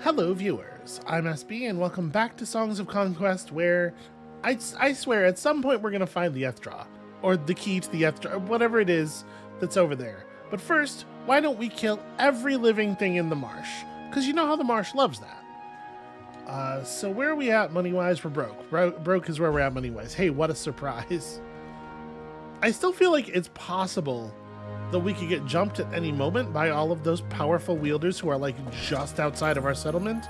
Hello viewers, I'm SB and welcome back to Songs of Conquest, where I swear at some point we're going to find the ethra, or the key to the ethra, or whatever it is that's over there. But first, why don't we kill every living thing in the marsh? Because you know how the marsh loves that. So where are we at money-wise? We're broke. Broke is where we're at money-wise. Hey, what a surprise. I still feel like it's possible that we could get jumped at any moment by all of those powerful wielders who are like just outside of our settlement.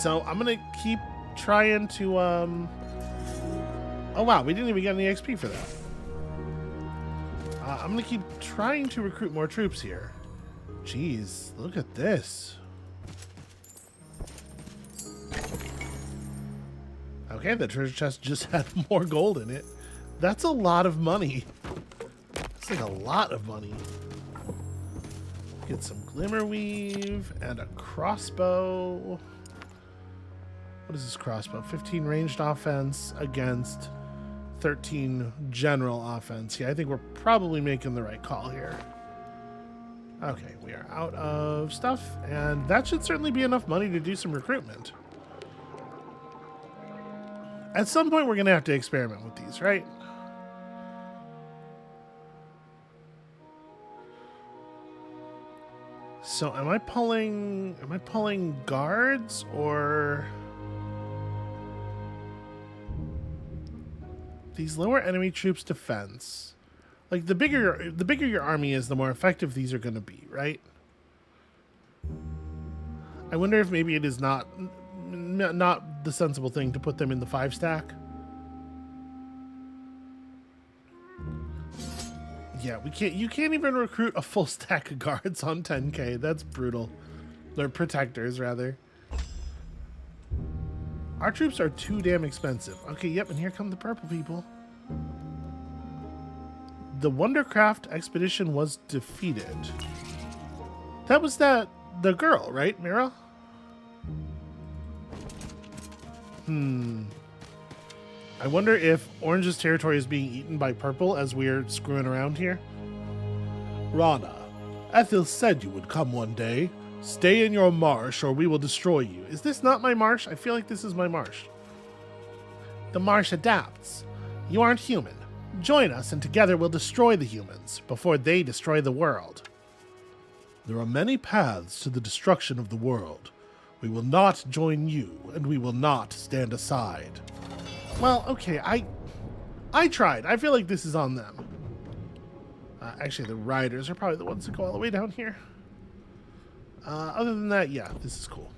So I'm gonna keep trying to oh wow, we didn't even get any XP for that. I'm gonna keep trying to recruit more troops here. Jeez, look at this. Okay, the treasure chest just had more gold in it. That's a lot of money. It's like a lot of money. Get some glimmer weave and a crossbow. What is this crossbow? 15 ranged offense against 13 general offense. Yeah, I think we're probably making the right call here. Okay, we are out of stuff, and that should certainly be enough money to do some recruitment. At some point, we're going to have to experiment with these, right? So am I pulling guards or these lower enemy troops defense? Like the bigger your army is, the more effective these are going to be, right? I wonder if maybe it is not the sensible thing to put them in the 5 stack. Yeah, you can't even recruit a full stack of guards on 10k. That's brutal. They're protectors, rather. Our troops are too damn expensive. Okay, yep, and here come the purple people. The Wondercraft expedition was defeated. That was the girl, right, Mira? I wonder if Orange's territory is being eaten by Purple as we're screwing around here. Rana, Ethel said you would come one day. Stay in your marsh or we will destroy you. Is this not my marsh? I feel like this is my marsh. The marsh adapts. You aren't human. Join us and together we'll destroy the humans before they destroy the world. There are many paths to the destruction of the world. We will not join you and we will not stand aside. Well, okay, I tried. I feel like this is on them. Actually, the riders are probably the ones that go all the way down here. Other than that, yeah, this is cool.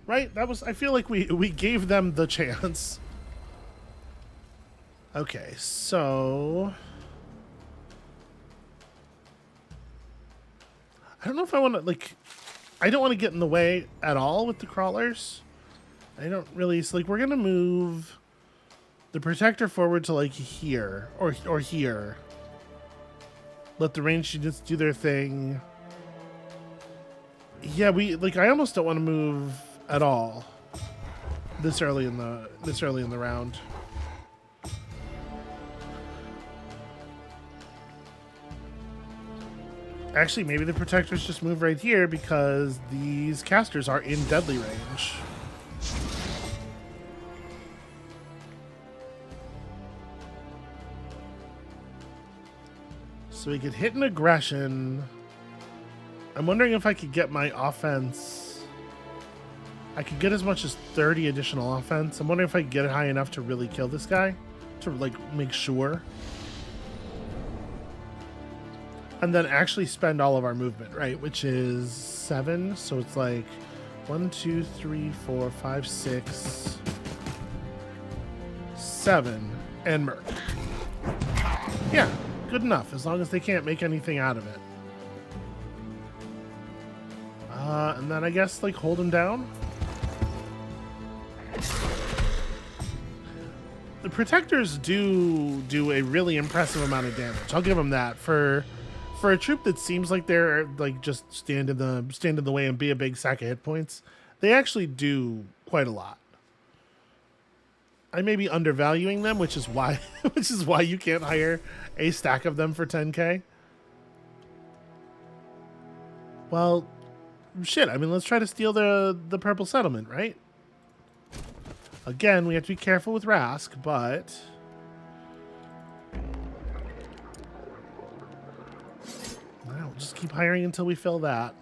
Right? I feel like we gave them the chance. Okay, so I don't know if I want to, like, I don't want to get in the way at all with the crawlers. I don't really, so like, we're going to move the protector forward to like here or here. Let the range units do their thing. Yeah, I almost don't want to move at all this early in the round. Actually, maybe the protectors just move right here because these casters are in deadly range. So we could hit an aggression. I'm wondering if I could get my offense. I could get as much as 30 additional offense. I'm wondering if I could get it high enough to really kill this guy. To like make sure. And then actually spend all of our movement, right? Which is 7. So it's like 1, 2, 3, 4, 5, 6, 7, and Merc. Yeah. Good enough, as long as they can't make anything out of it. And then I guess, like, hold them down. The protectors do a really impressive amount of damage. I'll give them that. For a troop that seems like they're, like, just stand in the way and be a big sack of hit points, they actually do quite a lot. I may be undervaluing them, which is why you can't hire a stack of them for 10k. Well, shit. I mean, let's try to steal the purple settlement, right? Again, we have to be careful with Rask, but we'll just keep hiring until we fill that.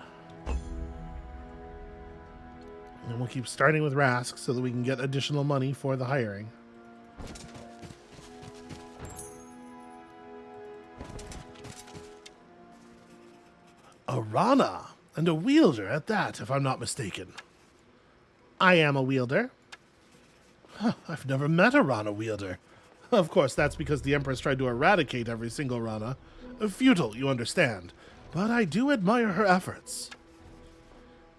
And we'll keep starting with Rask so that we can get additional money for the hiring. A Rana, and a wielder at that, if I'm not mistaken. I am a wielder. Huh, I've never met a Rana wielder. Of course, that's because the Empress tried to eradicate every single Rana. Futile, you understand. But I do admire her efforts.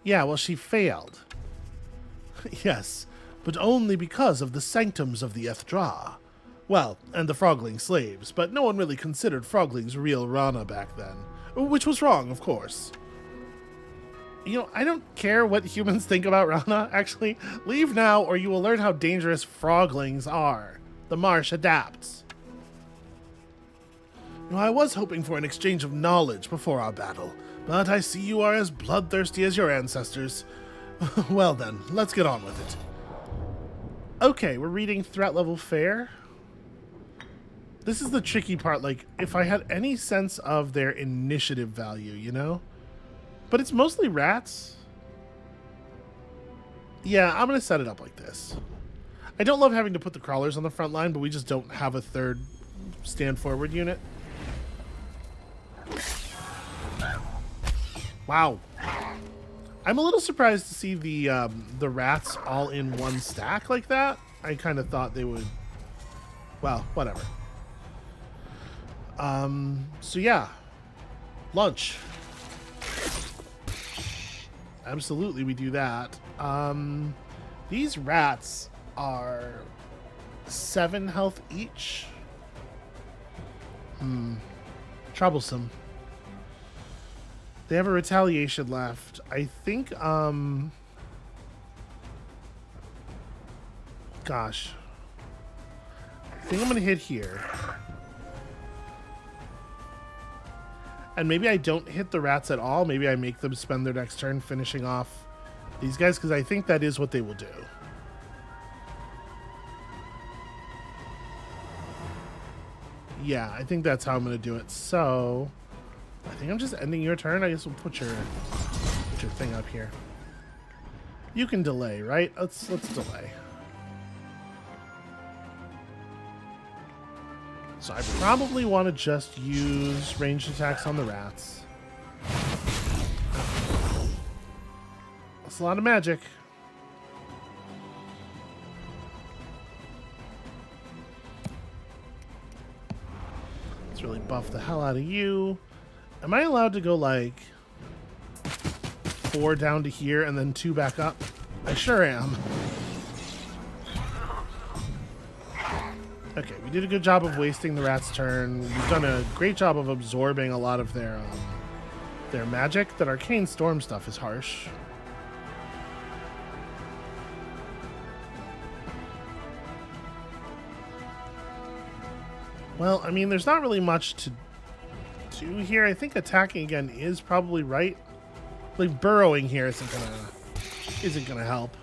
Yeah, well, she failed. Yes, but only because of the sanctums of the ethra. Well, and the frogling slaves, but no one really considered froglings real Rana back then. Which was wrong, of course. You know, I don't care what humans think about Rana, actually. Leave now, or you will learn how dangerous froglings are. The marsh adapts. You know, I was hoping for an exchange of knowledge before our battle, but I see you are as bloodthirsty as your ancestors. Well then, let's get on with it. Okay, we're reading threat level fair. This is the tricky part, like, if I had any sense of their initiative value, you know? But it's mostly rats. Yeah, I'm going to set it up like this. I don't love having to put the crawlers on the front line, but we just don't have a third stand forward unit. Wow. I'm a little surprised to see the rats all in one stack like that. I kind of thought they would... Well, whatever. So yeah. Lunch. Absolutely, we do that. These rats are 7 health each. Troublesome. They have a retaliation left. I think, gosh. I think I'm gonna hit here. And maybe I don't hit the rats at all. Maybe I make them spend their next turn finishing off these guys, because I think that is what they will do. Yeah, I think that's how I'm going to do it. So, I think I'm just ending your turn. I guess we'll put your thing up here. You can delay, right? Let's delay. So I probably want to just use ranged attacks on the rats. That's a lot of magic. Let's really buff the hell out of you. Am I allowed to go like 4 down to here and then 2 back up? I sure am. Okay, we did a good job of wasting the rat's turn. We've done a great job of absorbing a lot of their magic. That arcane storm stuff is harsh. Well, I mean, there's not really much to do here. I think attacking again is probably right. Like burrowing here isn't gonna help.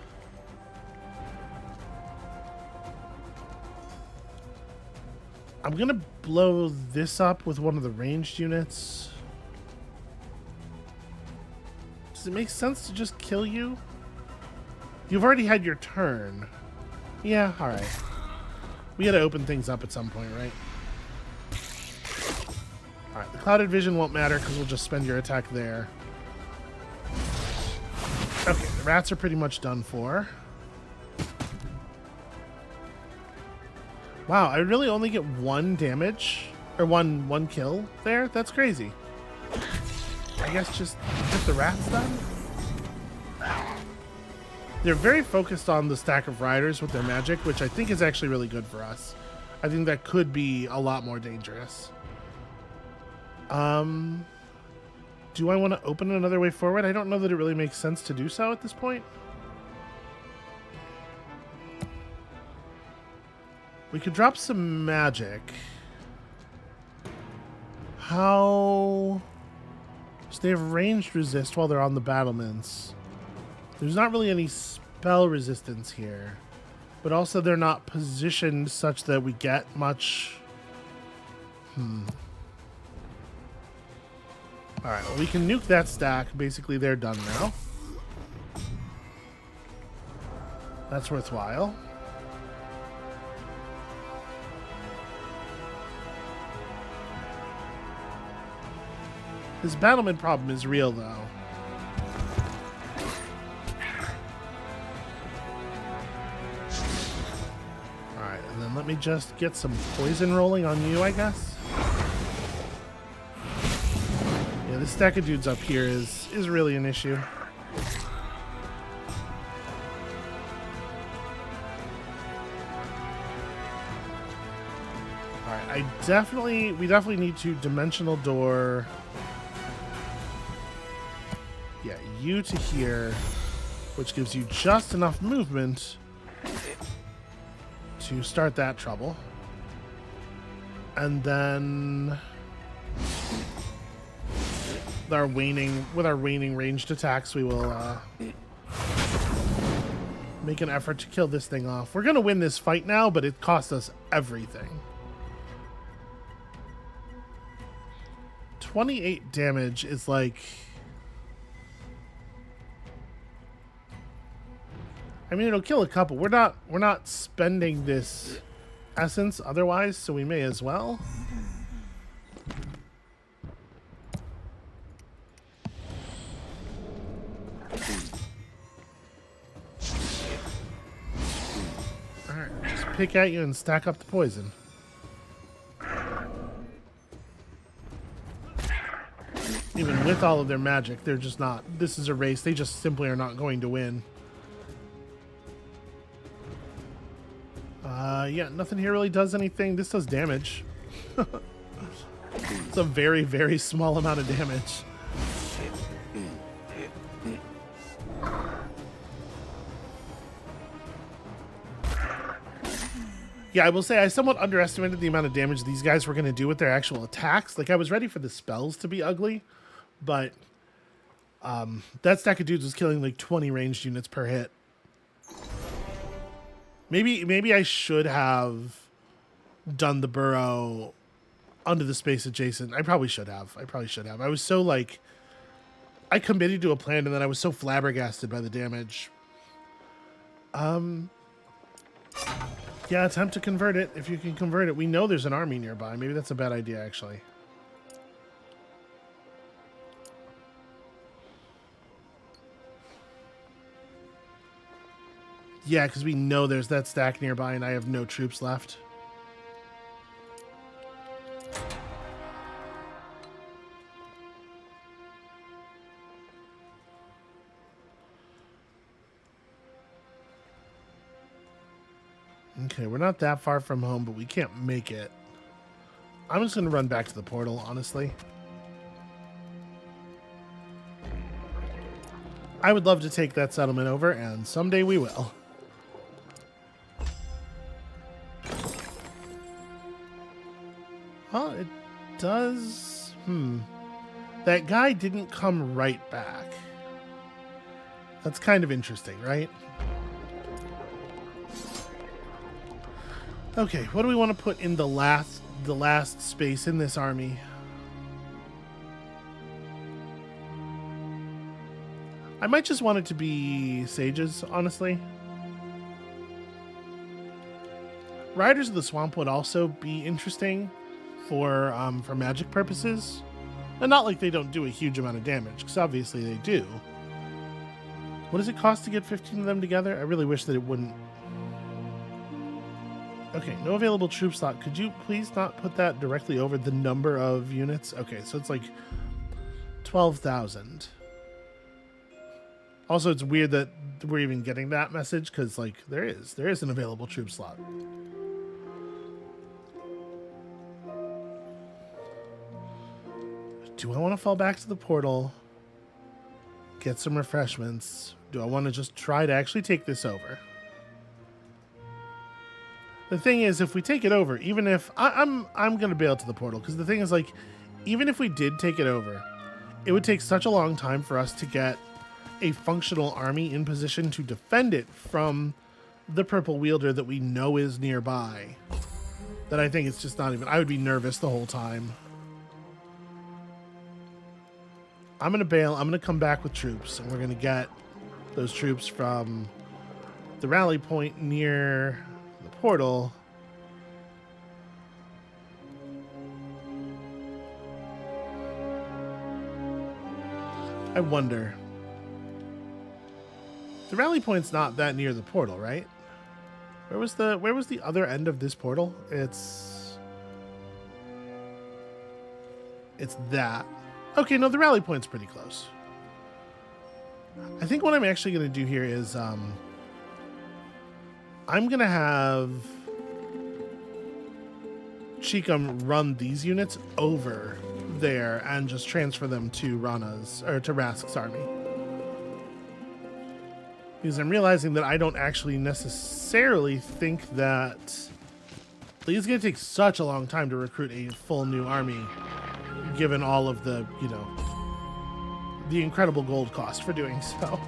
I'm going to blow this up with one of the ranged units. Does it make sense to just kill you? You've already had your turn. Yeah, alright. We gotta open things up at some point, right? Alright, the clouded vision won't matter because we'll just spend your attack there. Okay, the rats are pretty much done for. Wow, I really only get 1 damage, or one kill there? That's crazy. I guess just get the rats done? They're very focused on the stack of riders with their magic, which I think is actually really good for us. I think that could be a lot more dangerous. Do I want to open another way forward? I don't know that it really makes sense to do so at this point. We could drop some magic. How So they have ranged resist while they're on the battlements. There's not really any spell resistance here. But also they're not positioned such that we get much... Alright, well, we can nuke that stack. Basically, they're done now. That's worthwhile. This battlement problem is real, though. Alright, and then let me just get some poison rolling on you, I guess. Yeah, this stack of dudes up here is really an issue. Alright, we definitely need to dimensional door. Yeah, you to here, which gives you just enough movement to start that trouble. And then with our waning ranged attacks, we will make an effort to kill this thing off. We're going to win this fight now, but it cost us everything. 28 damage is like... I mean, it'll kill a couple. We're not spending this essence otherwise, so we may as well. Alright, just pick at you and stack up the poison. Even with all of their magic, they're just not... This is a race. They just simply are not going to win. Yeah, nothing here really does anything. This does damage. It's a very, very small amount of damage. Yeah, I will say I somewhat underestimated the amount of damage these guys were going to do with their actual attacks. Like, I was ready for the spells to be ugly, but that stack of dudes was killing like 20 ranged units per hit. Maybe I should have done the burrow under the space adjacent. I probably should have. I was so like... I committed to a plan and then I was so flabbergasted by the damage. Yeah, attempt to convert it. If you can convert it. We know there's an army nearby. Maybe that's a bad idea, actually. Yeah, because we know there's that stack nearby and I have no troops left. Okay, we're not that far from home, but we can't make it. I'm just going to run back to the portal, honestly. I would love to take that settlement over, and someday we will. Well, it does... That guy didn't come right back. That's kind of interesting, right? Okay, what do we want to put in the last space in this army? I might just want it to be sages, honestly. Riders of the Swamp would also be interesting for magic purposes. And not like they don't do a huge amount of damage, because obviously they do. What does it cost to get 15 of them together? I really wish that it wouldn't. Okay, no available troop slot. Could you please not put that directly over the number of units? Okay, so it's like 12,000. Also, it's weird that we're even getting that message, because like there is an available troop slot. Do I want to fall back to the portal, get some refreshments? Do I want to just try to actually take this over? The thing is, if we take it over, even if I'm going to bail to the portal, because the thing is, like, even if we did take it over, it would take such a long time for us to get a functional army in position to defend it from the purple wielder that we know is nearby, that I think it's just not even... I would be nervous the whole time. I'm going to bail. I'm going to come back with troops, and we're going to get those troops from the rally point near the portal. I wonder. The rally point's not that near the portal, right? Where was the other end of this portal? It's that. Okay, no, the rally point's pretty close. I think what I'm actually going to do here is I'm going to have Cheekham run these units over there and just transfer them to Rana's, or to Rask's army. Because I'm realizing that I don't actually necessarily think that... Like, it's going to take such a long time to recruit a full new army, given all of the, you know, the incredible gold cost for doing so.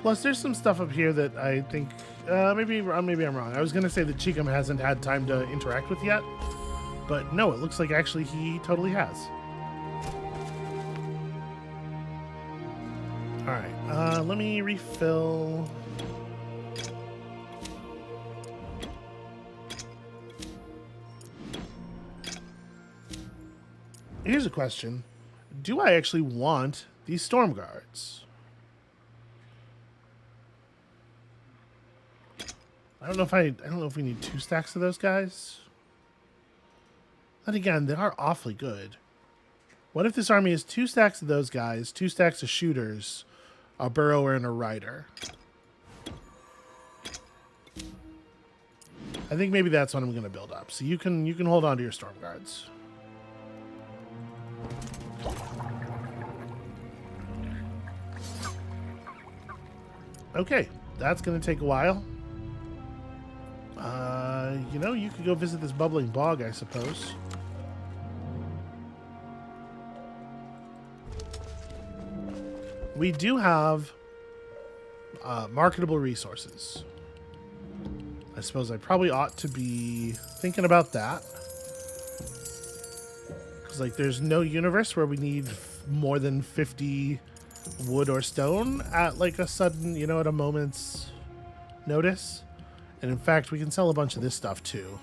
Plus, there's some stuff up here that I think, maybe I'm wrong. I was going to say that Cheekham hasn't had time to interact with yet, but no, it looks like actually he totally has. All right, let me refill. Here's a question. Do I actually want these storm guards? I don't know if we need 2 stacks of those guys. Then again, they are awfully good. What if this army is 2 stacks of those guys, 2 stacks of shooters, a burrower, and a rider? I think maybe that's what I'm going to build up. So you can hold on to your storm guards. Okay, that's going to take a while. You know, you could go visit this bubbling bog, I suppose. We do have marketable resources. I suppose I probably ought to be thinking about that. Because, like, there's no universe where we need more than 50 wood or stone at, like, a sudden, you know, at a moment's notice. And in fact, we can sell a bunch of this stuff too.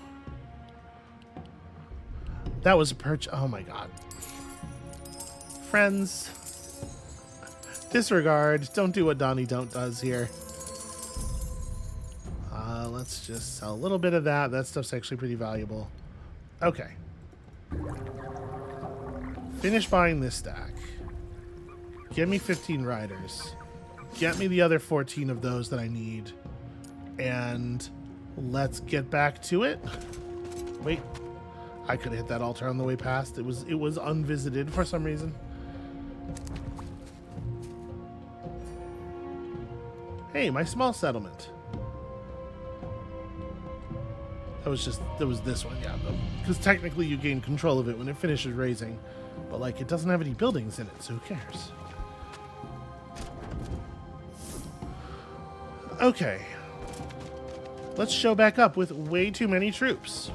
That was a perch. Oh my god. Friends. Disregard. Don't do what Donnie Don't does here. Let's just sell a little bit of that. That stuff's actually pretty valuable. Okay. Finish buying this stack. Get me 15 riders. Get me the other 14 of those that I need. And let's get back to it. Wait, I could have hit that altar on the way past. It was unvisited for some reason. Hey, my small settlement. That was this one, yeah. Because technically you gain control of it when it finishes raising. But, like, it doesn't have any buildings in it, so who cares? Okay. Let's show back up with way too many troops.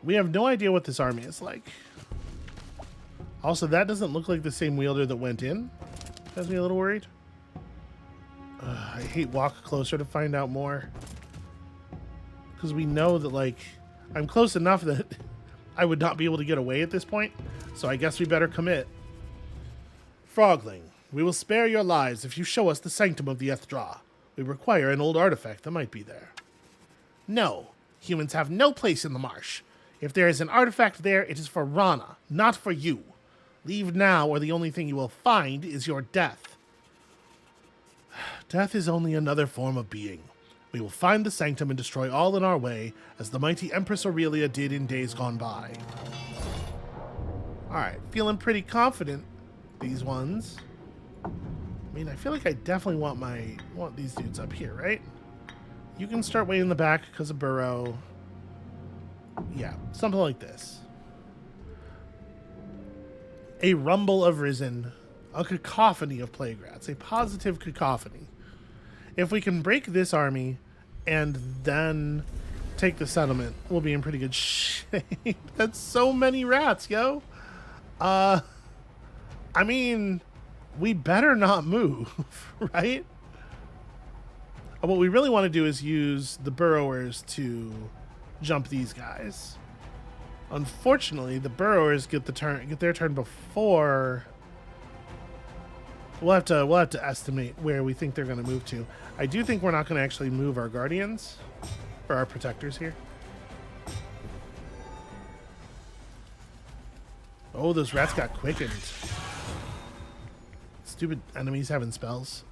We have no idea what this army is like. Also, that doesn't look like the same wielder that went in. Has me a little worried. I hate walk closer to find out more. Because we know that, like, I'm close enough that I would not be able to get away at this point. So I guess we better commit. Frogling, we will spare your lives if you show us the sanctum of the ethra. We require an old artifact that might be there. No, humans have no place in the marsh. If there is an artifact there, it is for Rana, not for you. Leave now, or the only thing you will find is your death. Death is only another form of being. We will find the sanctum and destroy all in our way, as the mighty Empress Aurelia did in days gone by. Alright, feeling pretty confident, these ones. I mean, I feel like I definitely want these dudes up here, right? You can start way in the back because of burrow. Yeah, something like this. A rumble of risen, a cacophony of plaguerats, a positive cacophony. If we can break this army and then take the settlement, we'll be in pretty good shape. That's so many rats, yo. I mean, we better not move, right? What we really want to do is use the burrowers to jump these guys. Unfortunately, the burrowers get their turn before. We'll have to estimate where we think they're going to move to. I do think we're not going to actually move our guardians or our protectors here. Oh, those rats got quickened. Stupid enemies having spells.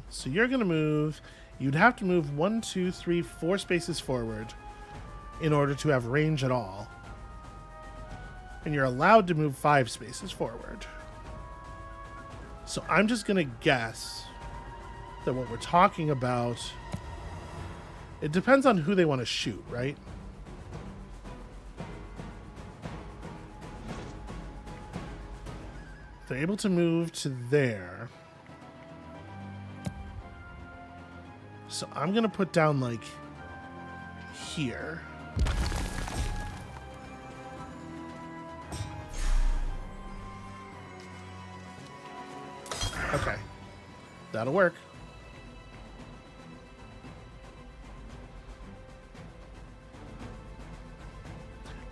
So you're going to move. You'd have to move 1, 2, 3, 4 spaces forward in order to have range at all. And you're allowed to move 5 spaces forward. So I'm just going to guess that what we're talking about, it depends on who they want to shoot, right? If they're able to move to there. So I'm going to put down, like, here. Okay. That'll work.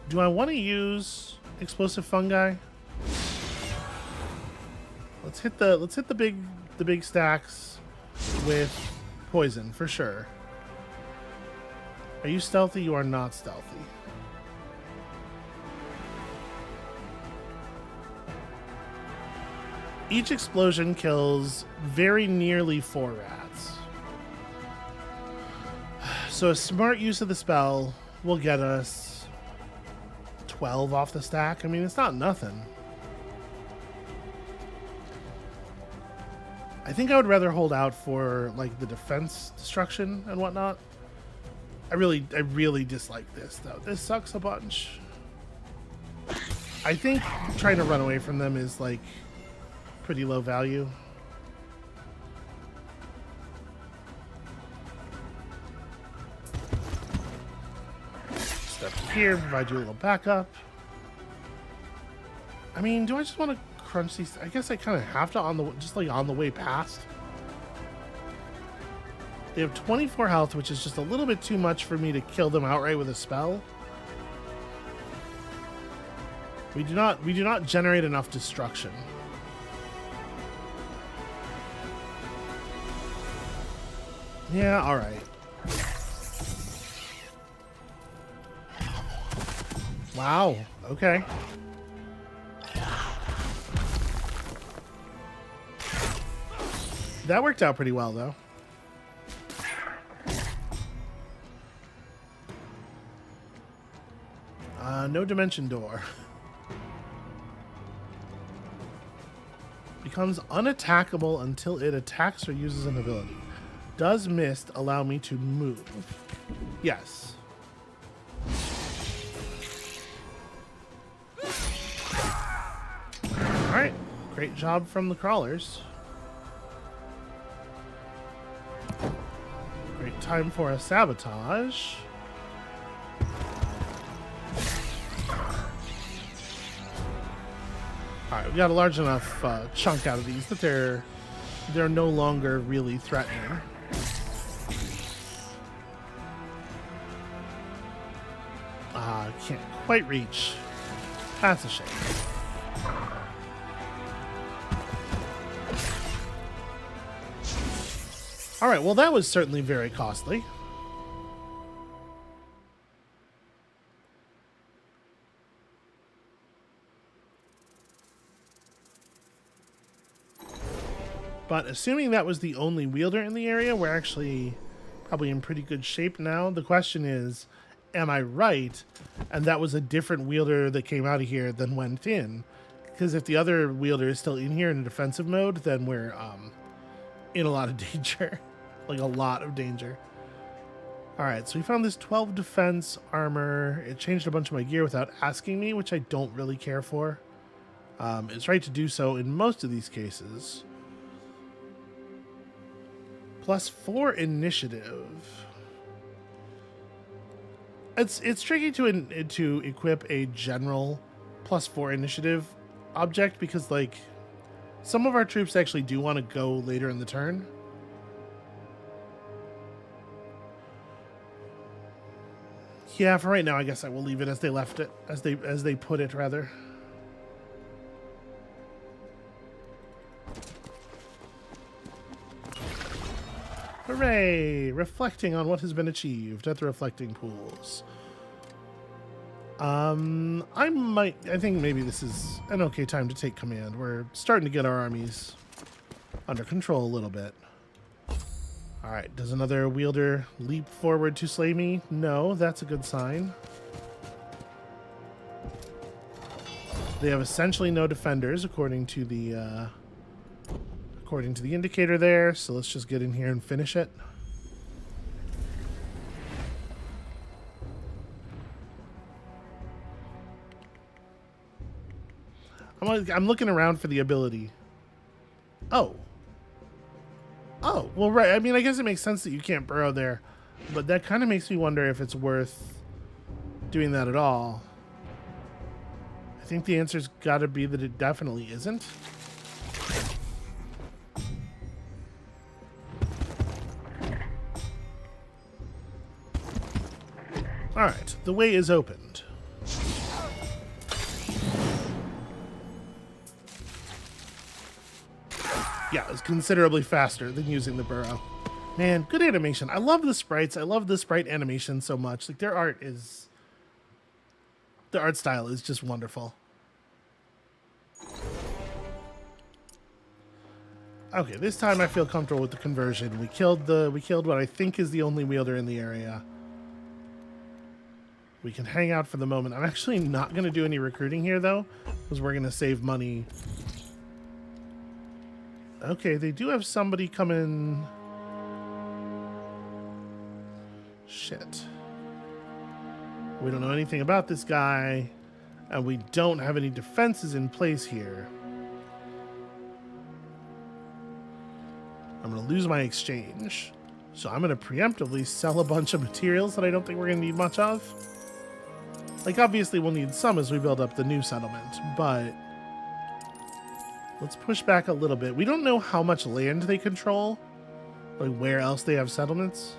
Do I want to use explosive fungi? Let's hit the big stacks with poison for sure. Are you stealthy? You are not stealthy. Each explosion kills very nearly 4 rats. So a smart use of the spell will get us 12 off the stack. I mean, it's not nothing. I think I would rather hold out for like the defense destruction and whatnot. I really dislike this though. This sucks a bunch. I think trying to run away from them is like pretty low value. Step here, provide you a little backup. I mean, do I just want to crunch these? I guess I kind of have to on the way past. They have 24 health, which is just a little bit too much for me to kill them outright with a spell. We do not generate enough destruction. Yeah, all right. Wow. Okay. That worked out pretty well, though. No dimension door. Becomes unattackable until it attacks or uses an ability. Does mist allow me to move? Yes. Alright. Great job from the crawlers. Great time for a sabotage. Alright, we got a large enough chunk out of these that they're no longer really threatening. Can't quite reach. That's a shame. Alright, well that was certainly very costly. But assuming that was the only wielder in the area, we're actually probably in pretty good shape now. The question is, am I right? And that was a different wielder that came out of here than went in. Because if the other wielder is still in here in a defensive mode, then we're in a lot of danger. Like a lot of danger. Alright, so we found this 12 defense armor. It changed a bunch of my gear without asking me, which I don't really care for. It's right to do so in most of these cases. +4 initiative. It's tricky to equip a general +4 initiative object because, like, some of our troops actually do want to go later in the turn. Yeah, for right now, I guess I will leave it as they left it, as they put it, rather. Hooray! Reflecting on what has been achieved at the reflecting pools. I think maybe this is an okay time to take command. We're starting to get our armies under control a little bit. Alright, does another wielder leap forward to slay me? No, that's a good sign. They have essentially no defenders, according to the indicator there, so let's just get in here and finish it. I'm looking around for the ability. Oh, well, right. I mean, I guess it makes sense that you can't burrow there, but that kind of makes me wonder if it's worth doing that at all. I think the answer's got to be that it definitely isn't. All right, the way is opened. Yeah, it's considerably faster than using the burrow. Man, good animation. I love the sprites. I love the sprite animation so much. Like, their art style is just wonderful. Okay, this time I feel comfortable with the conversion. We killed what I think is the only wielder in the area. We can hang out for the moment. I'm actually not going to do any recruiting here, though, because we're going to save money. Okay, they do have somebody coming. Shit. We don't know anything about this guy, and we don't have any defenses in place here. I'm going to lose my exchange. So I'm going to preemptively sell a bunch of materials that I don't think we're going to need much of. Like, obviously we'll need some as we build up the new settlement, but let's push back a little bit. We don't know how much land they control, like where else they have settlements.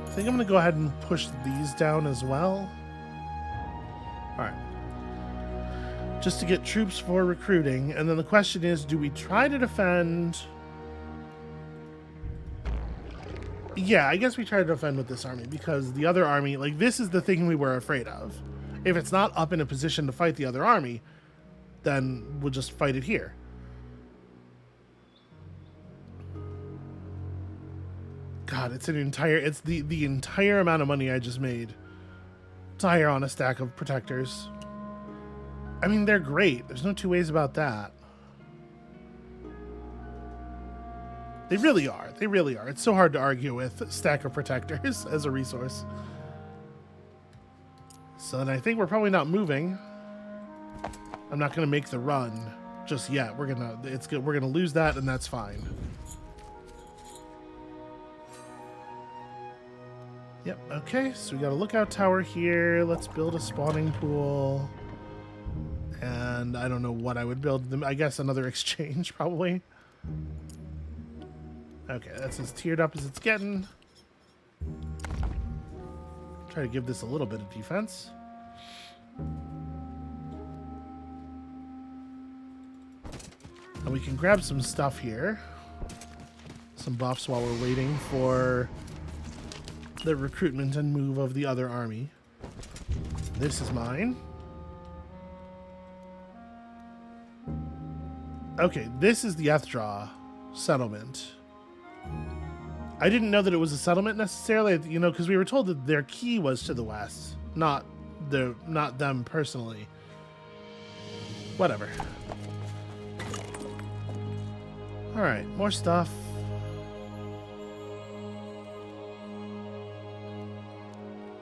I think I'm going to go ahead and push these down as well. All right. Just to get troops for recruiting. And then the question is, do we try to defend? Yeah, I guess we try to defend with this army because the other army, like, this is the thing we were afraid of. If it's not up in a position to fight the other army, then we'll just fight it here. God, it's the entire amount of money I just made to hire on a stack of protectors. I mean, they're great. There's no two ways about that. They really are. They really are. It's so hard to argue with a stack of protectors as a resource. So then I think we're probably not moving. I'm not going to make the run just yet. We're gonna lose that, and that's fine. Yep. Okay. So we got a lookout tower here. Let's build a spawning pool. And I don't know what I would build them. I guess another exchange probably. Okay, that's as tiered up as it's getting. Try to give this a little bit of defense. And we can grab some stuff here. Some buffs while we're waiting for the recruitment and move of the other army. This is mine. Okay, this is the ethra settlement. I didn't know that it was a settlement necessarily, you know, because we were told that their key was to the west, not them personally. Whatever. Alright, more stuff.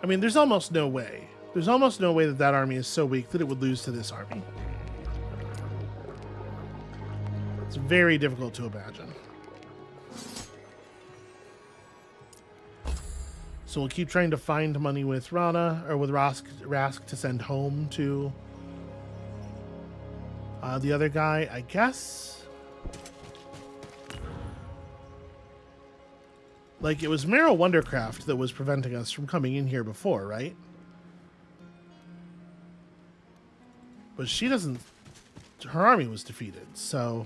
I mean, there's almost no way. There's almost no way that that army is so weak that it would lose to this army. It's very difficult to imagine. So we'll keep trying to find money with Rana, or with Rask to send home to the other guy, I guess. Like, it was Meryl Wondercraft that was preventing us from coming in here before, right? But she doesn't... Her army was defeated, so...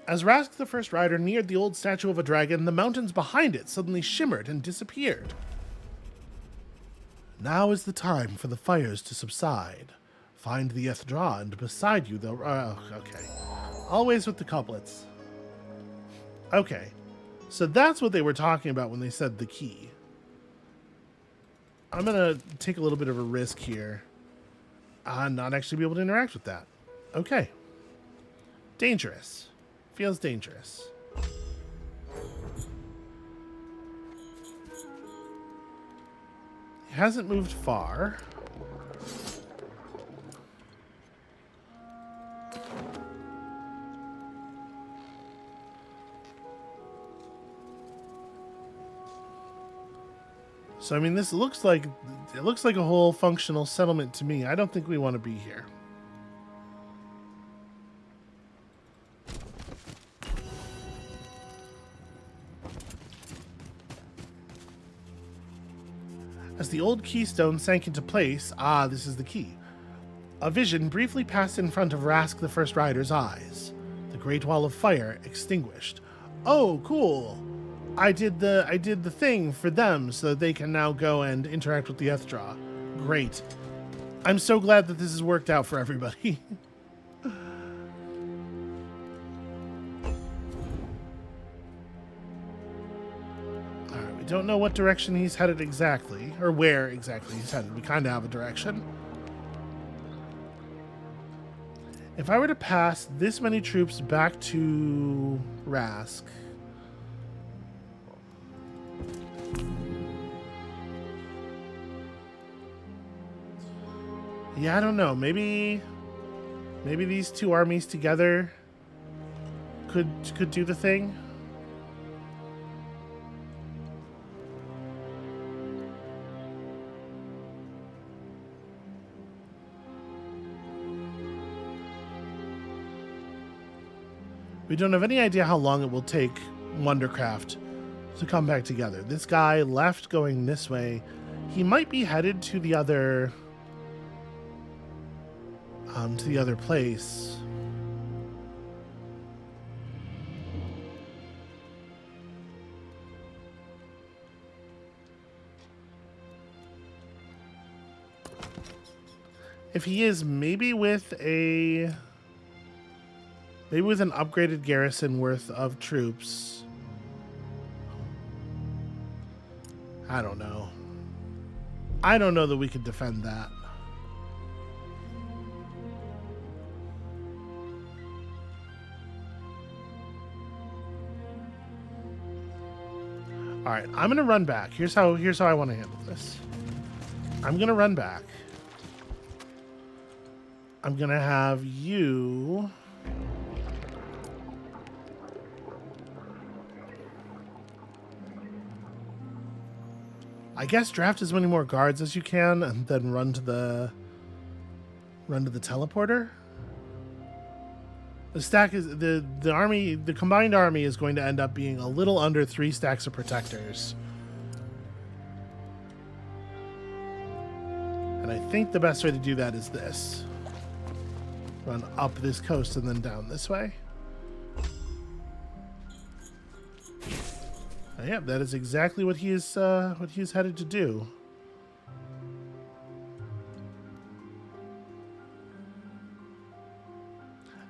As Rask the First Rider neared the old statue of a dragon, the mountains behind it suddenly shimmered and disappeared. Now is the time for the fires to subside. Find the ethra, and beside you they'll... okay. Always with the couplets. Okay. So that's what they were talking about when they said the key. I'm going to take a little bit of a risk here. Not actually be able to interact with that. Okay. Dangerous. Feels dangerous. He hasn't moved far. So I mean, this looks like a whole functional settlement to me. I don't think we want to be here. As the old keystone sank into place, this is the key. A vision briefly passed in front of Rask the First Rider's eyes. The Great Wall of Fire extinguished. Oh, cool. I did the thing for them so that they can now go and interact with the ethra. Great. I'm so glad that this has worked out for everybody. Alright, we don't know what direction he's headed exactly, or where exactly he's headed. We kind of have a direction. If I were to pass this many troops back to Rask... Yeah, I don't know. Maybe these two armies together could do the thing. We don't have any idea how long it will take Wondercraft to come back together. This guy left going this way. He might be headed to the other place. If he is, maybe with an upgraded garrison worth of troops. I don't know. I don't know that we could defend that. All right, I'm gonna run back. Here's how I want to handle this. I'm gonna run back. I'm gonna have you. I guess draft as many more guards as you can, and then run to the teleporter. The stack is the army. The combined army is going to end up being a little under 3 stacks of protectors, and I think the best way to do that is this: run up this coast and then down this way. Yeah, that is exactly what he is headed to do.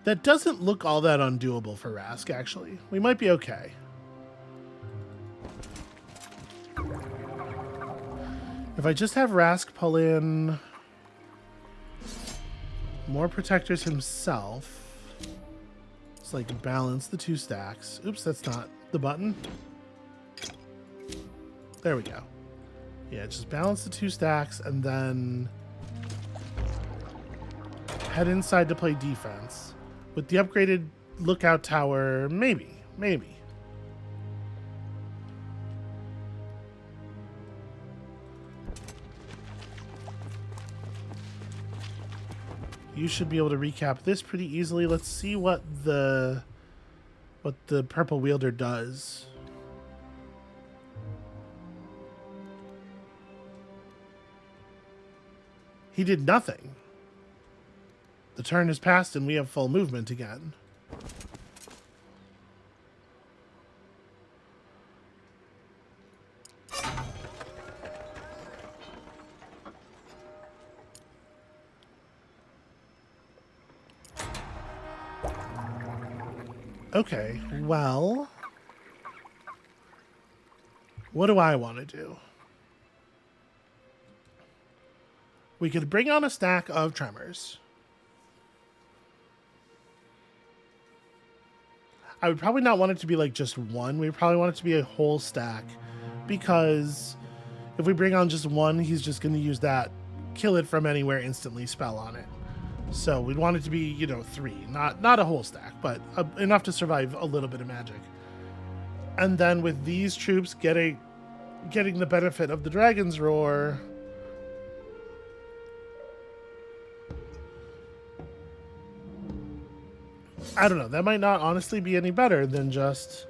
That doesn't look all that undoable for Rask, actually. We might be okay. If I just have Rask pull in More protectors himself. It's like balance the 2 stacks. Oops, that's not the button. There we go. Yeah, just balance the 2 stacks and then head inside to play defense. With the upgraded lookout tower, maybe. You should be able to recap this pretty easily. Let's see what the purple wielder does. He did nothing. The turn has passed and we have full movement again. Okay, well, what do I want to do? We could bring on a stack of tremors. I would probably not want it to be like just one. We probably want it to be a whole stack, because if we bring on just one, he's just going to use that kill it from anywhere instantly spell on it. So we'd want it to be, you know, 3, not a whole stack, but enough to survive a little bit of magic. And then with these troops getting the benefit of the Dragon's Roar, I don't know, that might not honestly be any better than just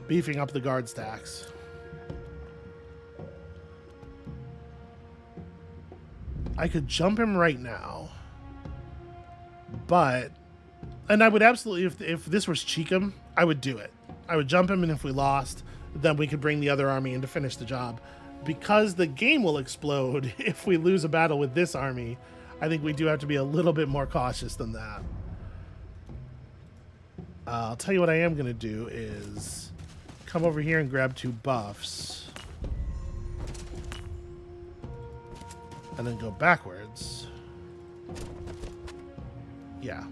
beefing up the guard stacks. I could jump him right now. But, and I would absolutely, if this was Cheekham, I would do it. I would jump him, and if we lost, then we could bring the other army in to finish the job. Because the game will explode if we lose a battle with this army, I think we do have to be a little bit more cautious than that. I'll tell you what I am going to do is come over here and grab 2 buffs. And then go backwards. Yeah.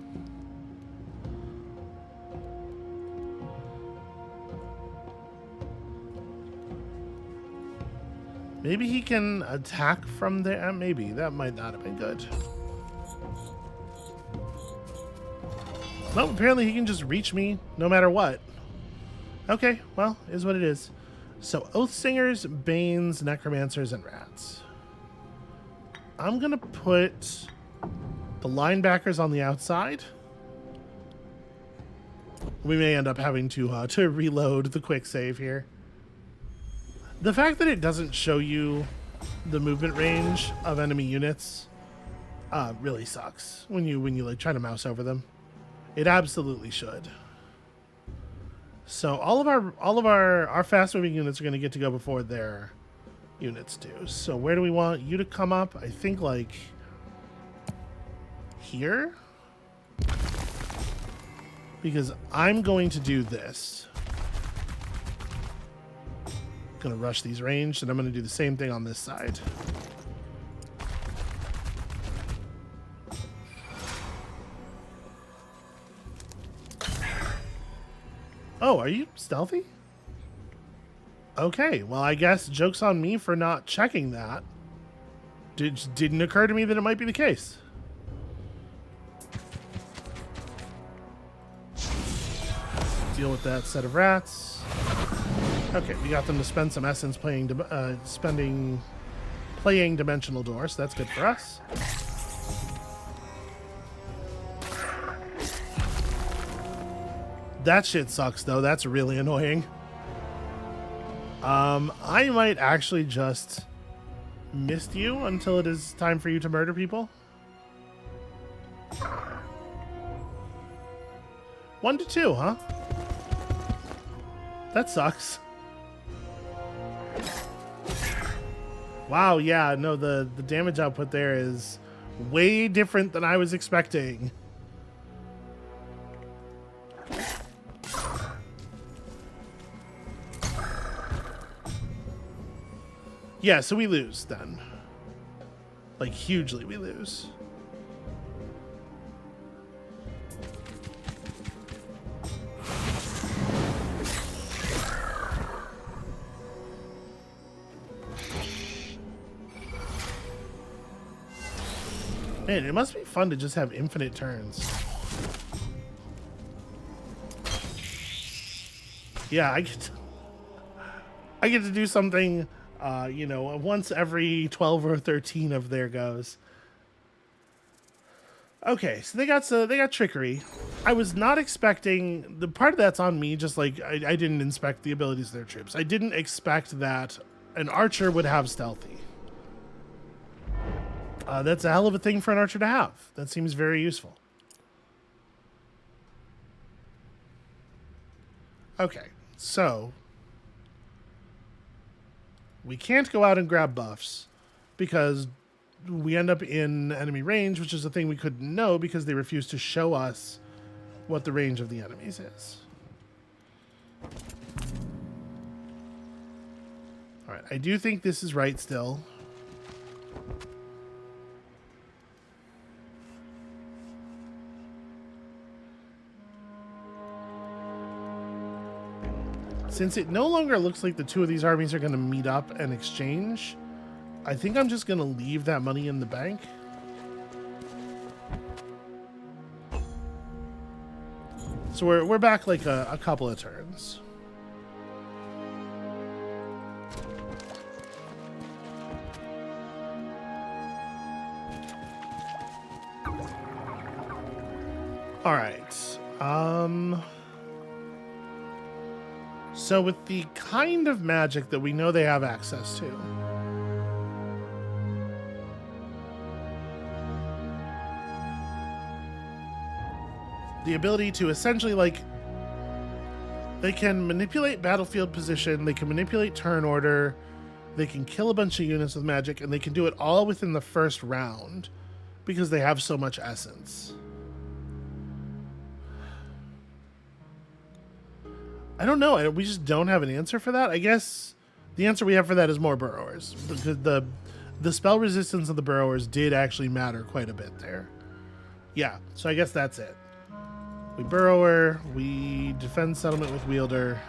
Maybe he can attack from there. Maybe. That might not have been good. No, apparently he can just reach me no matter what. Okay, well, is what it is. So, Oathsingers, Banes, Necromancers, and Rats. I'm going to put the linebackers on the outside. We may end up having to reload the quick save here. The fact that it doesn't show you the movement range of enemy units really sucks when you like try to mouse over them. It absolutely should. So all of our fast moving units are going to get to go before their units do. So where do we want you to come up? I think like here, because I'm going to do this. Gonna rush these ranged, and I'm gonna do the same thing on this side. Oh, are you stealthy? Okay, well, I guess joke's on me for not checking that. Didn't occur to me that it might be the case. Deal with that set of rats. Okay, we got them to spend some essence playing Dimensional Door, so that's good for us. That shit sucks, though. That's really annoying. I might actually just mist you until it is time for you to murder people. 1 to 2, huh? That sucks. Wow, yeah, no, the damage output there is way different than I was expecting. Yeah, so we lose then. Like, hugely we lose. Man, it must be fun to just have infinite turns. Yeah, I get to do something, you know, once every 12 or 13 of their goes. Okay, so they got trickery. I was not expecting, the part of that's on me, just like I didn't inspect the abilities of their troops. I didn't expect that an archer would have stealthy. That's a hell of a thing for an archer to have. That seems very useful. Okay, so we can't go out and grab buffs because we end up in enemy range, which is a thing we couldn't know because they refused to show us what the range of the enemies is. All right, I do think this is right still. Since it no longer looks like the two of these armies are going to meet up and exchange, I think I'm just going to leave that money in the bank. So we're back like a couple of turns. All right. So with the kind of magic that we know they have access to, the ability to essentially, like, they can manipulate battlefield position, they can manipulate turn order, they can kill a bunch of units with magic, and they can do it all within the first round because they have so much essence. I don't know. We just don't have an answer for that. I guess the answer we have for that is more burrowers. The spell resistance of the burrowers did actually matter quite a bit there. Yeah, so I guess that's it. We burrower, we defend settlement with wielder,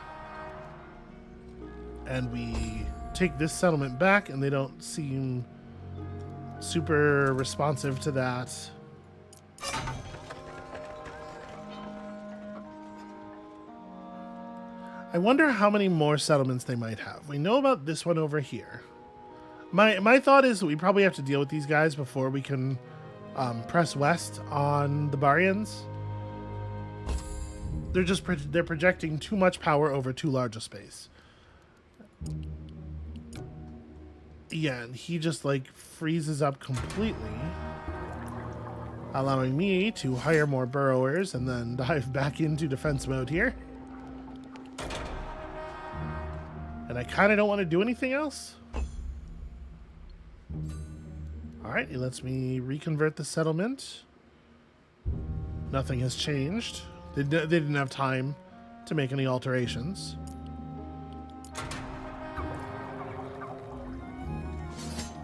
and we take this settlement back, and they don't seem super responsive to that. I wonder how many more settlements they might have. We know about this one over here. My thought is that we probably have to deal with these guys before we can press west on the Barians. They're projecting too much power over too large a space. Yeah, and he just like freezes up completely, allowing me to hire more burrowers and then dive back into defense mode here. And I kind of don't want to do anything else. All right, he lets me reconvert the settlement. Nothing has changed. They didn't have time to make any alterations.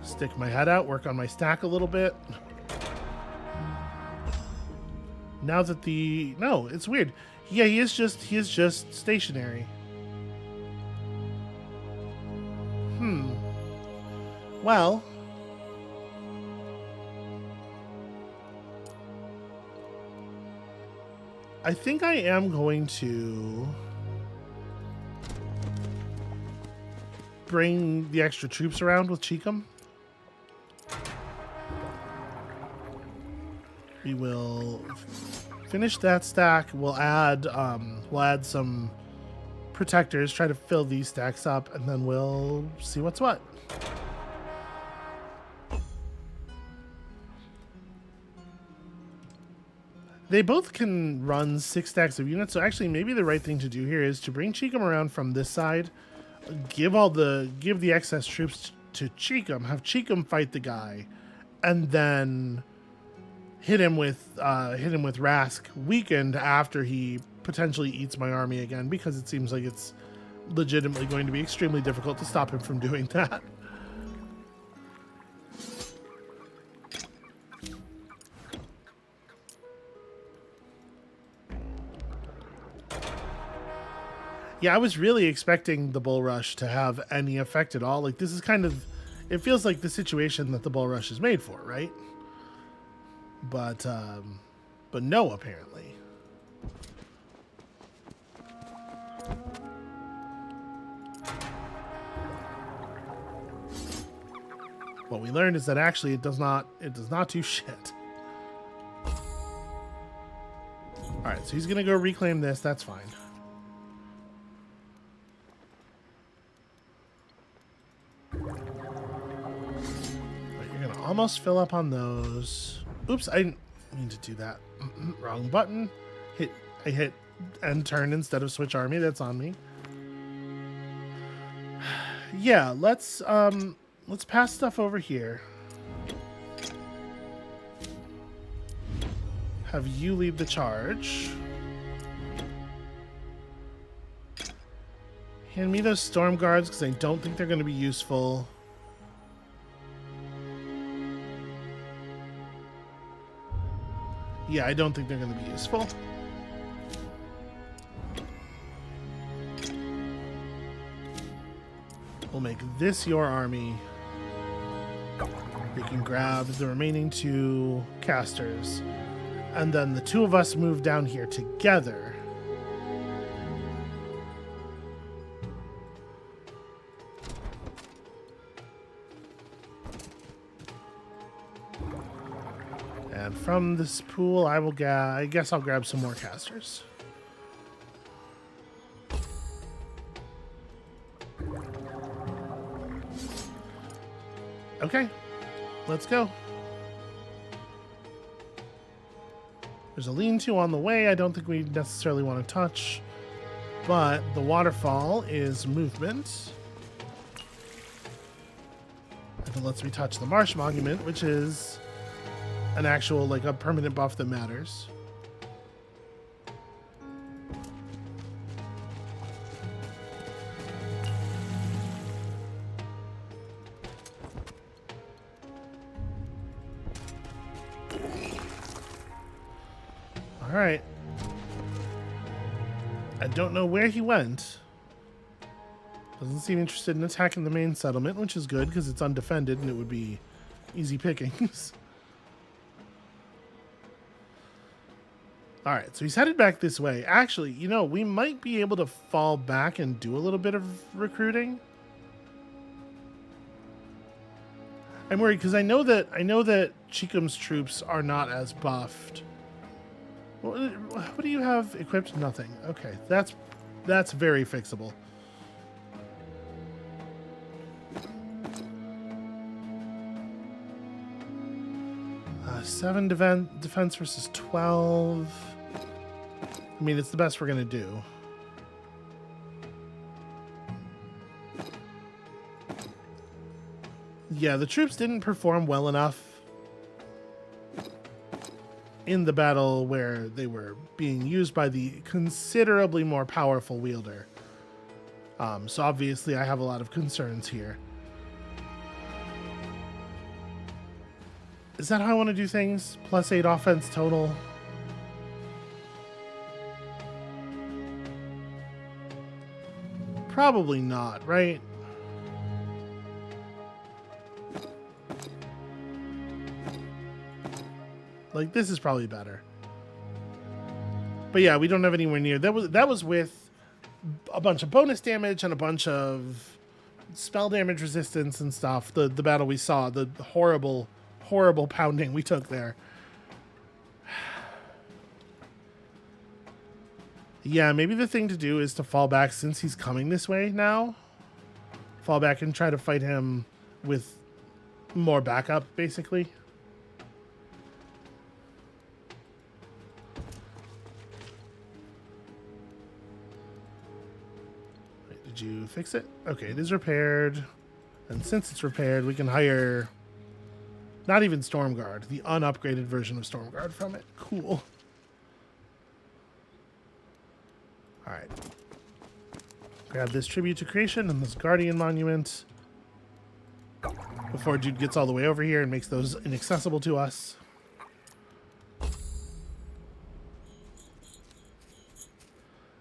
Stick my head out, work on my stack a little bit. Now that no, it's weird. Yeah, he is just stationary. Well, I think I am going to bring the extra troops around with Cheekham. We will finish that stack. We'll add some protectors, try to fill these stacks up, and then we'll see what's what. They both can run 6 stacks of units, so actually maybe the right thing to do here is to bring Cheekham around from this side, give the excess troops to Cheekham, have Cheekham fight the guy, and then hit him with Rask weakened after he potentially eats my army again, because it seems like it's legitimately going to be extremely difficult to stop him from doing that. Yeah, I was really expecting the bull rush to have any effect at all. Like, this is kind of, it feels like the situation that the bull rush is made for, right? But no, apparently. What we learned is that actually it does not do shit. Alright, so he's gonna go reclaim this, that's fine. Right, you're gonna almost fill up on those. Oops, I didn't mean to do that. Wrong button. I hit end turn instead of switch army, that's on me. Yeah, let's pass stuff over here. Have you lead the charge. Hand me those storm guards because I don't think they're going to be useful. Yeah, I don't think they're going to be useful. We'll make this your army. You can grab the remaining 2 casters. And then the 2 of us move down here together. And from this pool, I guess I'll grab some more casters. Okay, let's go. There's a lean-to on the way I don't think we necessarily want to touch, but the waterfall is movement. And it lets me touch the marsh monument, which is an actual, like, a permanent buff that matters. All right. I don't know where he went. Doesn't seem interested in attacking the main settlement, which is good because it's undefended and it would be easy pickings. All right, so he's headed back this way. Actually, you know, we might be able to fall back and do a little bit of recruiting. I'm worried because I know that Chikum's troops are not as buffed. What do you have equipped? Nothing. Okay, that's very fixable. Seven defense versus 12. I mean, it's the best we're gonna do. Yeah, the troops didn't perform well enough in the battle where they were being used by the considerably more powerful wielder. So obviously I have a lot of concerns here. Is that how I want to do things? +8 offense total. Probably not, right? Like, this is probably better. But yeah, we don't have anywhere near. That was with a bunch of bonus damage and a bunch of spell damage resistance and stuff. The battle we saw, the horrible pounding we took there. Yeah, maybe the thing to do is to fall back since he's coming this way now. Fall back and try to fight him with more backup, basically. Wait, did you fix it? Okay, it is repaired. And since it's repaired, we can hire... not even Stormguard, the unupgraded version of Stormguard from it. Cool. Alright. Grab this Tribute to Creation and this Guardian Monument before dude gets all the way over here and makes those inaccessible to us.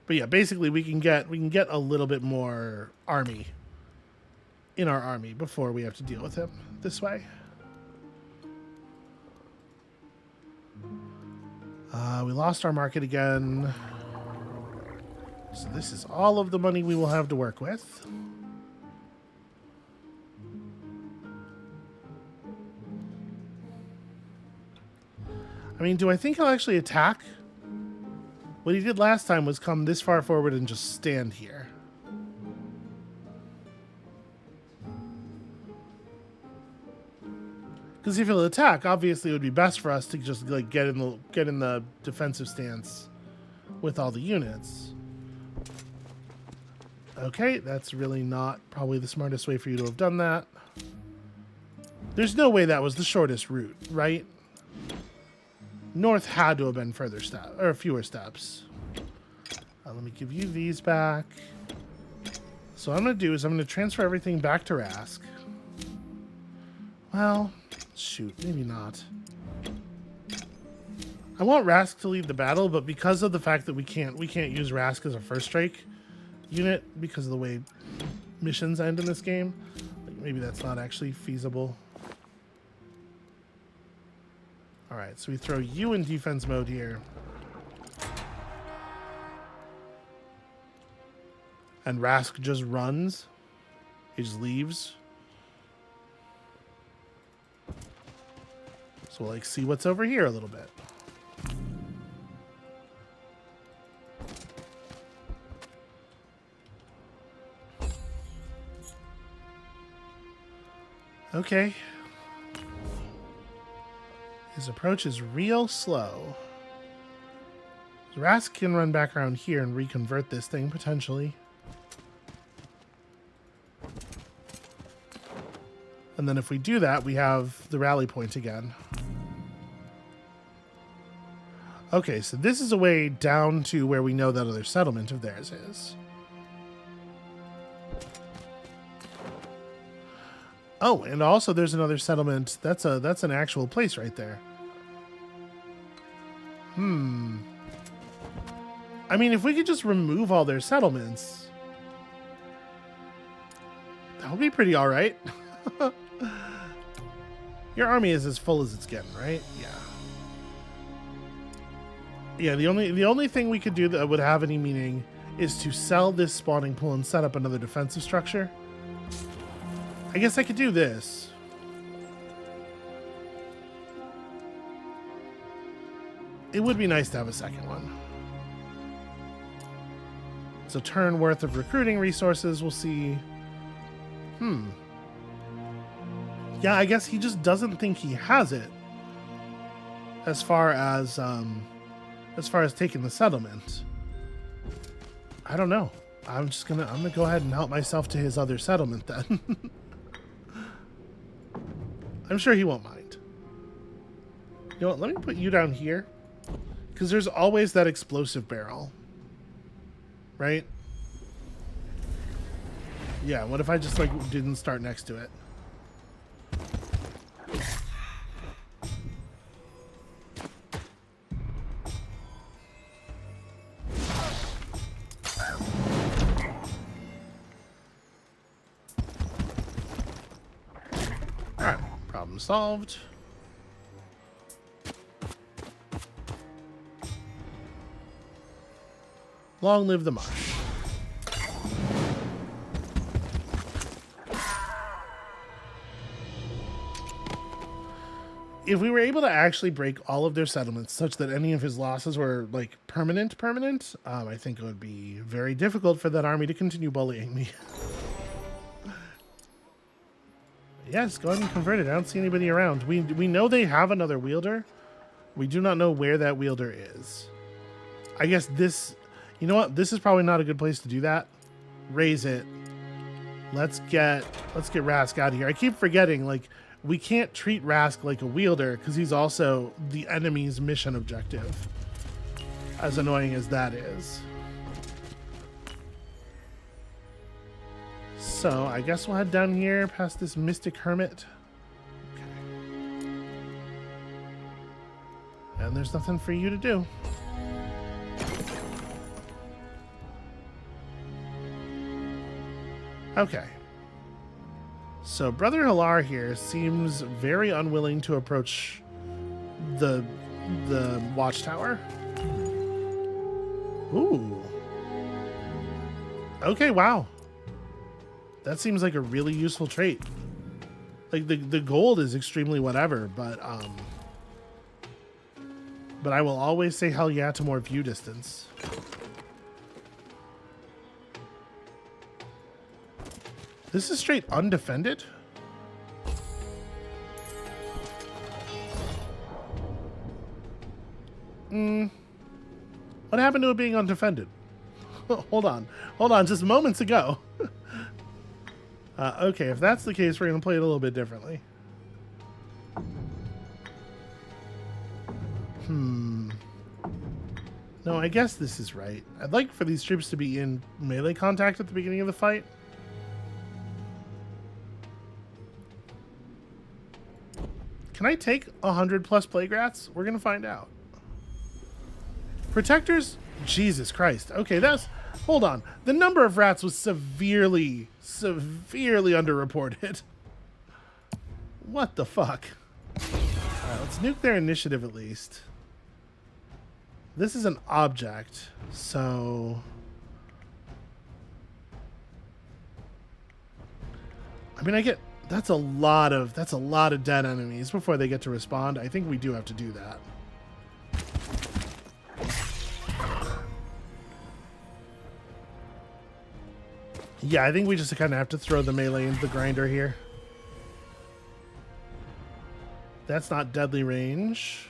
But yeah, basically we can get a little bit more army in our army before we have to deal with him this way. We lost our market again. So this is all of the money we will have to work with. I mean, do I think he'll actually attack? What he did last time was come this far forward and just stand here. Because if he'll attack, obviously it would be best for us to just like get in the defensive stance with all the units. Okay, that's really not probably the smartest way for you to have done that. There's no way that was the shortest route, right? North had to have been further steps, or fewer steps. Let me give you these back. So what I'm going to do is I'm going to transfer everything back to Rask. Well, shoot, maybe not. I want Rask to lead the battle, but because of the fact that we can't use Rask as a first strike unit because of the way missions end in this game, like maybe that's not actually feasible. All right, so we throw you in defense mode here. And Rask just runs. He just leaves. So we'll like see what's over here a little bit. Okay. His approach is real slow. Rask can run back around here and reconvert this thing, potentially. And then if we do that, we have the rally point again. Okay, so this is a way down to where we know that other settlement of theirs is. Oh, and also there's another settlement. That's an actual place right there. I mean, if we could just remove all their settlements, that would be pretty all right. Your army is as full as it's getting, right? Yeah. Yeah, the only thing we could do that would have any meaning is to sell this spawning pool and set up another defensive structure. I guess I could do this. It would be nice to have a second one. It's a turn worth of recruiting resources. We'll see. Yeah, I guess he just doesn't think he has it. As far as taking the settlement. I don't know. I'm gonna go ahead and help myself to his other settlement then. I'm sure he won't mind. You know what? Let me put you down here. Because there's always that explosive barrel. Right? Yeah, what if I just, like, didn't start next to it? Alright, problem solved. Long live the marsh. If we were able to actually break all of their settlements such that any of his losses were like permanent, I think it would be very difficult for that army to continue bullying me. Yes, go ahead and convert it. I don't see anybody around. We know they have another wielder. We do not know where that wielder is. I guess this, you know what? This is probably not a good place to do that. Raise it. Let's get Rask out of here. I keep forgetting, like, we can't treat Rask like a wielder because he's also the enemy's mission objective. As annoying as that is. So I guess we'll head down here past this mystic hermit. Okay. And there's nothing for you to do. Okay. So Brother Hilar here seems very unwilling to approach the the watchtower. Ooh. Okay, wow. That seems like a really useful trait. Like the gold is extremely whatever, but I will always say hell yeah to more view distance. This is straight undefended? What happened to it being undefended? Hold on, just moments ago. Okay, if that's the case, we're going to play it a little bit differently. No, I guess this is right. I'd like for these troops to be in melee contact at the beginning of the fight. Can I take 100 plus plague rats? We're going to find out. Protectors? Jesus Christ. Okay, that's... Hold on. The number of rats was severely underreported. What the fuck? Alright, let's nuke their initiative at least. This is an object, so... I mean, I get... That's a lot of dead enemies before they get to respond. I think we do have to do that. Yeah, I think we just kind of have to throw the melee into the grinder here. That's not deadly range.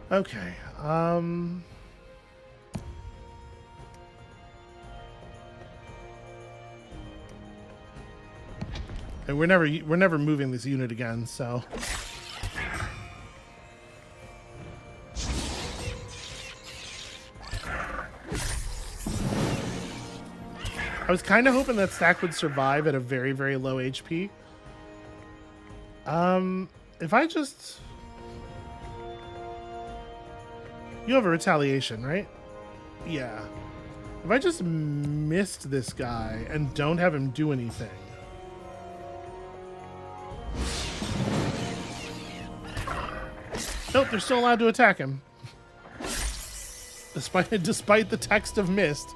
Okay. And we're never moving this unit again, so. I was kind of hoping that stack would survive at a very, very low HP. If I just... You have a retaliation, right? Yeah. If I just missed this guy and don't have him do anything... Nope, they're still allowed to attack him. Despite the text of missed.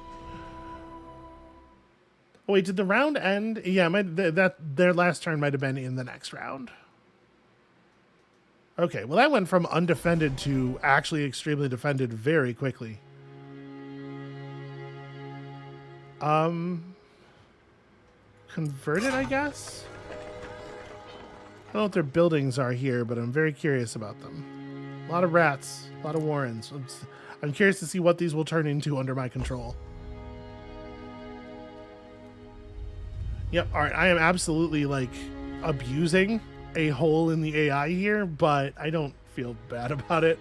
Oh, wait, did the round end? Yeah, their last turn might have been in the next round. Okay, well that went from undefended to actually extremely defended very quickly. Converted, I guess? I don't know what their buildings are here, but I'm very curious about them. A lot of rats, a lot of warrens. I'm curious to see what these will turn into under my control. Yep, alright, I am absolutely, like, abusing a hole in the AI here, but I don't feel bad about it.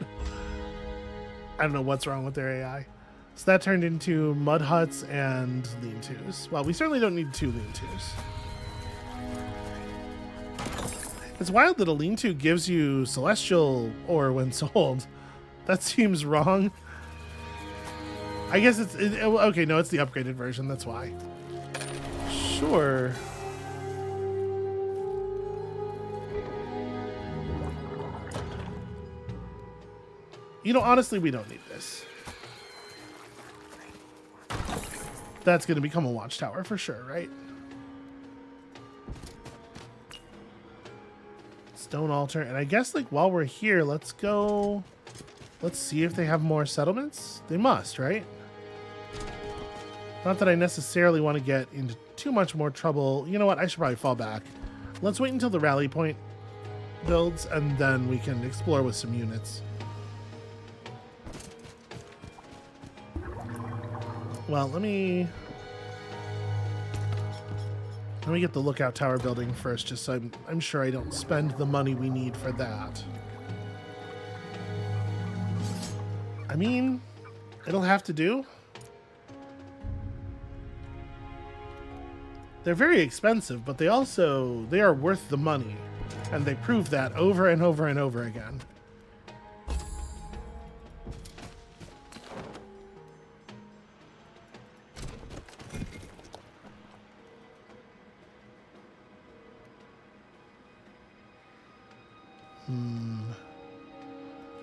I don't know what's wrong with their AI. So that turned into mud huts and lean-tos. Well, we certainly don't need 2 lean-tos. It's wild that a lean-to gives you celestial ore when sold. That seems wrong. I guess okay, no, it's the upgraded version, that's why. Sure. You know, honestly, we don't need this. That's going to become a watchtower for sure, right? Stone altar. And I guess, like, while we're here, let's go... Let's see if they have more settlements. They must, right? Not that I necessarily want to get into too much more trouble. You know what? I should probably fall back. Let's wait until the rally point builds, and then we can explore with some units. Well, let me get the lookout tower building first, just so I'm sure I don't spend the money we need for that. I mean, it'll have to do. They're very expensive, but they are worth the money. And they prove that over and over and over again.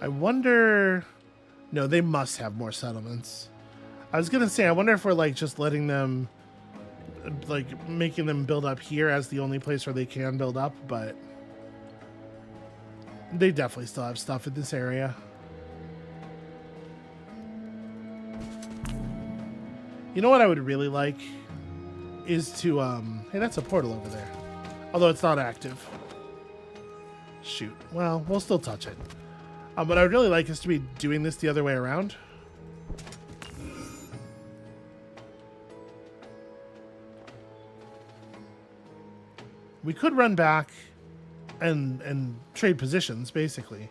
I wonder... No, they must have more settlements. I was going to say, I wonder if we're, like, just letting them... Like, making them build up here as the only place where they can build up, but... They definitely still have stuff in this area. You know what I would really like? Is to, Hey, that's a portal over there. Although it's not active. Shoot. Well, we'll still touch it. What I would really like is to be doing this the other way around. We could run back and trade positions, basically.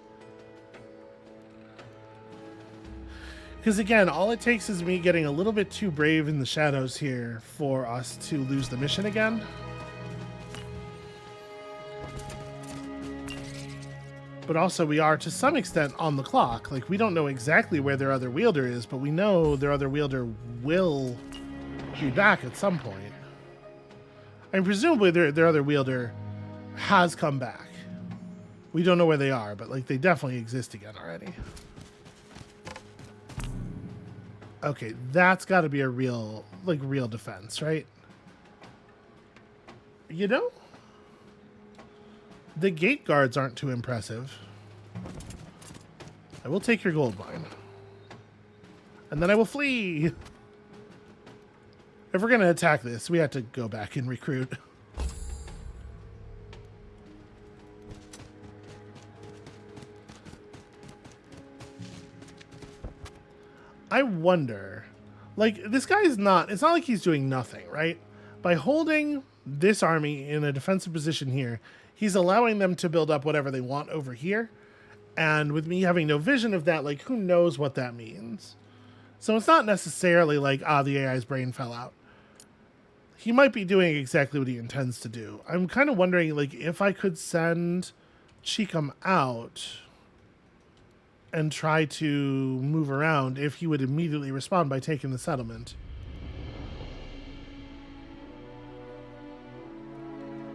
Because again, all it takes is me getting a little bit too brave in the shadows here for us to lose the mission again. But also we are to some extent on the clock. Like, we don't know exactly where their other wielder is, but we know their other wielder will be back at some point. And presumably their other wielder has come back. We don't know where they are, but like they definitely exist again already. Okay, that's got to be a real defense, right? You know? The gate guards aren't too impressive. I will take your gold mine. And then I will flee. If we're going to attack this, we have to go back and recruit. I wonder, like, this guy is not, it's not like he's doing nothing, right? By holding this army in a defensive position here, he's allowing them to build up whatever they want over here. And with me having no vision of that, like, who knows what that means? So it's not necessarily like, the AI's brain fell out. He might be doing exactly what he intends to do. I'm kind of wondering, like, if I could send Cheekham out and try to move around, if he would immediately respond by taking the settlement.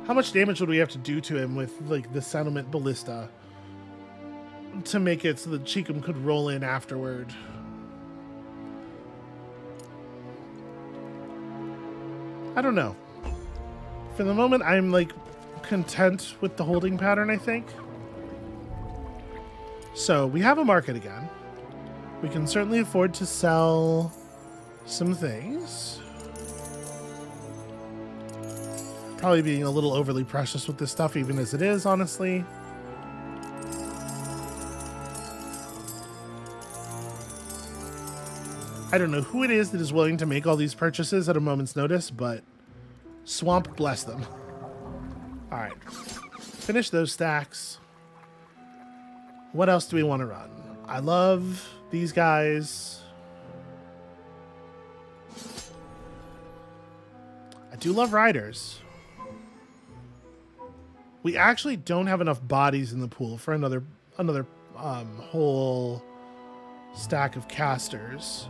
How much damage would we have to do to him with, like, the settlement ballista to make it so that Cheekham could roll in afterward? I don't know. For the moment, I'm, like, content with the holding pattern, I think. So, we have a market again. We can certainly afford to sell some things. Probably being a little overly precious with this stuff, even as it is, honestly. I don't know who it is that is willing to make all these purchases at a moment's notice, but Swamp bless them. All right. Finish those stacks. What else do we want to run? I love these guys. I do love riders. We actually don't have enough bodies in the pool for another whole stack of casters.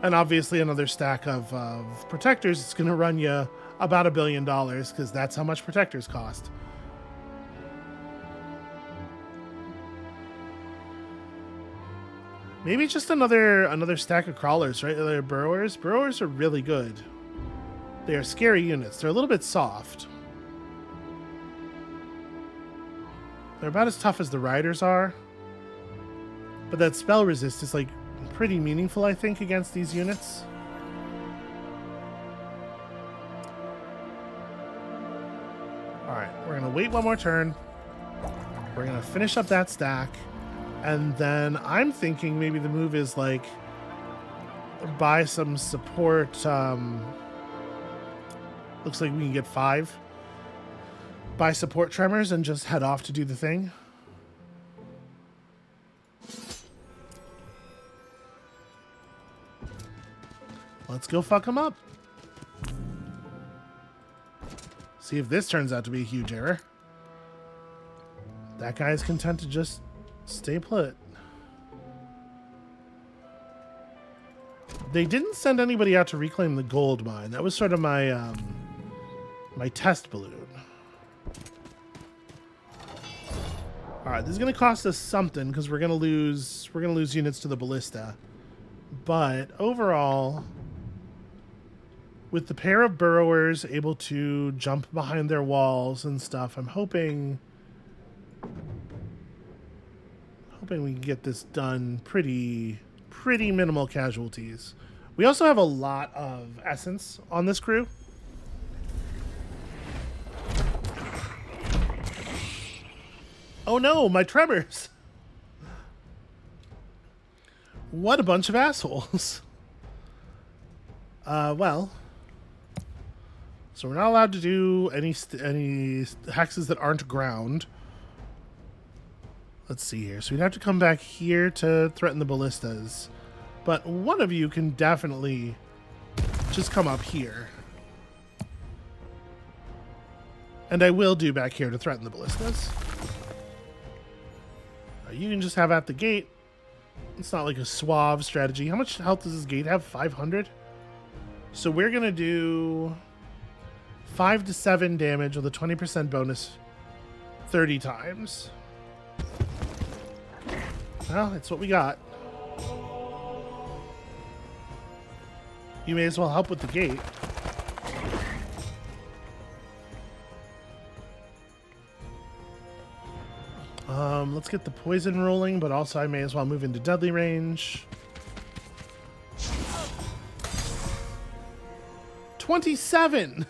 And obviously another stack of protectors. It's going to run you about $1 billion because that's how much protectors cost. Maybe just another stack of crawlers, right? They're burrowers. Burrowers are really good. They are scary units. They're a little bit soft. They're about as tough as the riders are. But that spell resist is like pretty meaningful, I think, against these units. Alright, we're going to wait one more turn. We're going to finish up that stack. And then I'm thinking maybe the move is like buy some support. Looks like we can get 5. Buy support tremors and just head off to do the thing. Let's go fuck them up. See if this turns out to be a huge error. That guy is content to just stay put. They didn't send anybody out to reclaim the gold mine. That was sort of my my test balloon. All right, this is going to cost us something because we're going to lose units to the ballista. But overall, with the pair of burrowers able to jump behind their walls and stuff, I'm hoping we can get this done pretty minimal casualties. We also have a lot of essence on this crew. Oh no, my tremors! What a bunch of assholes. Well. So we're not allowed to do any hexes that aren't ground. Let's see here. So we'd have to come back here to threaten the ballistas. But one of you can definitely just come up here. And I will do back here to threaten the ballistas. You can just have at the gate. It's not like a suave strategy. How much health does this gate have? 500? So we're going to do 5 to 7 damage with a 20% bonus 30 times. Well, that's what we got. You may as well help with the gate. Let's get the poison rolling, but also I may as well move into deadly range. 27!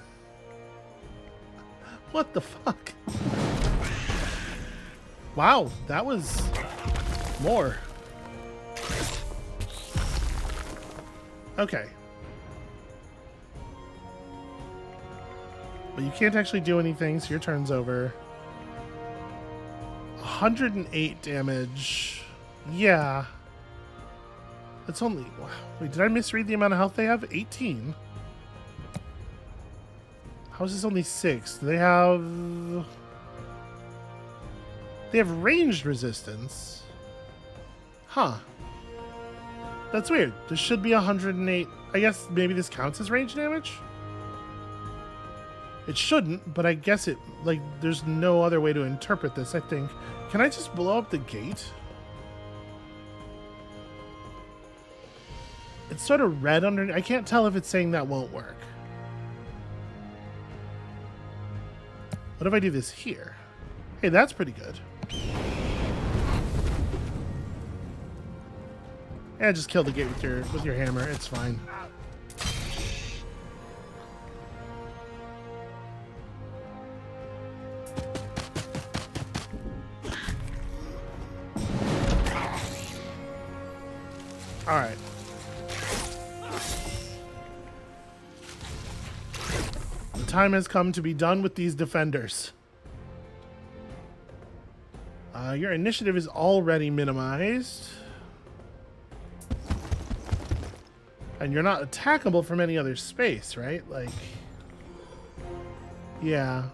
What the fuck? Wow, that was more. Okay. But you can't actually do anything, so your turn's over. 108 damage. Yeah. That's only... Wait, did I misread the amount of health they have? 18. How is this only 6? Do they have... They have ranged resistance. Huh. That's weird. This should be 108. I guess maybe this counts as range damage? It shouldn't, but I guess it... Like, there's no other way to interpret this, I think. Can I just blow up the gate? It's sort of red under... I can't tell if it's saying that won't work. What if I do this here? Hey, that's pretty good. Yeah, just kill the gate with your hammer. It's fine. All right. The time has come to be done with these defenders. Your initiative is already minimized. And you're not attackable from any other space, right? Like, yeah.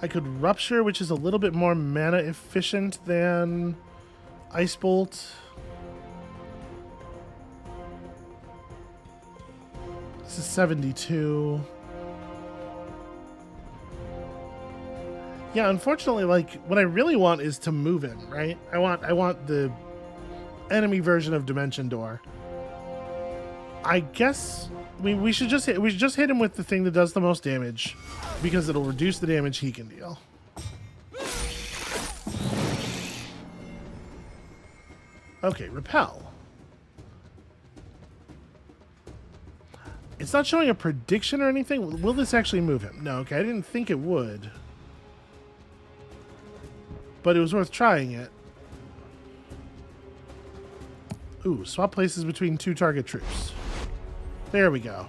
I could Rupture, which is a little bit more mana efficient than Ice Bolt. This is 72. Yeah, unfortunately, like, what I really want is to move him, right? I want the enemy version of Dimension Door. I guess we should just hit him with the thing that does the most damage, because it'll reduce the damage he can deal. Okay, repel. It's not showing a prediction or anything. Will this actually move him? No, okay, I didn't think it would. But it was worth trying it. Ooh, swap places between 2 target troops. There we go.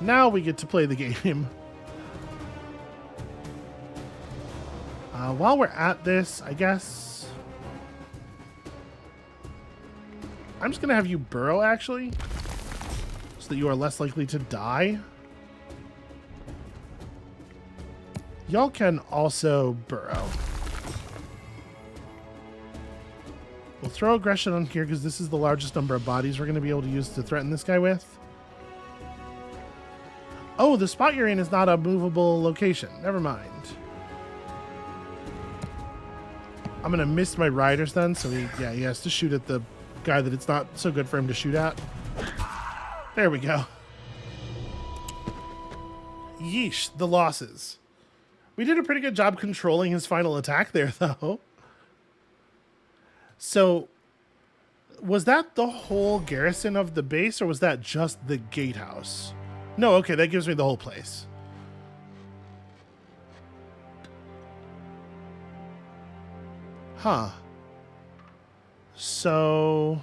Now we get to play the game. While we're at this, I guess... I'm just going to have you burrow, actually. So that you are less likely to die. Y'all can also burrow. We'll throw aggression on here because this is the largest number of bodies we're going to be able to use to threaten this guy with. Oh, the spot you're in is not a movable location. Never mind. I'm going to miss my riders then, so he has to shoot at the guy that it's not so good for him to shoot at. There we go. Yeesh, the losses. We did a pretty good job controlling his final attack there, though. So, was that the whole garrison of the base, or was that just the gatehouse? No, okay, that gives me the whole place. Huh. So,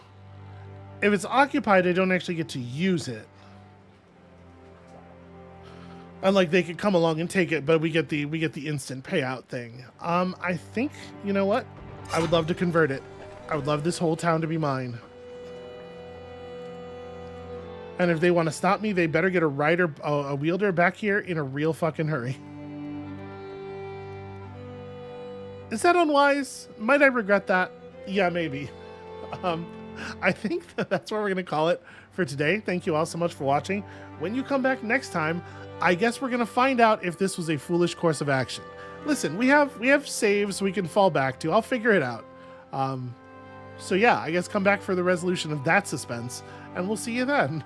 if it's occupied, I don't actually get to use it. Unlike they could come along and take it, but we get the instant payout thing. I think, you know what? I would love to convert it. I would love this whole town to be mine. And if they want to stop me, they better get a rider, a wielder back here in a real fucking hurry. Is that unwise? Might I regret that? Yeah, maybe. I think that's what we're going to call it for today. Thank you all so much for watching. When you come back next time, I guess we're going to find out if this was a foolish course of action. Listen, we have saves we can fall back to. I'll figure it out. So yeah, I guess come back for the resolution of that suspense, and we'll see you then.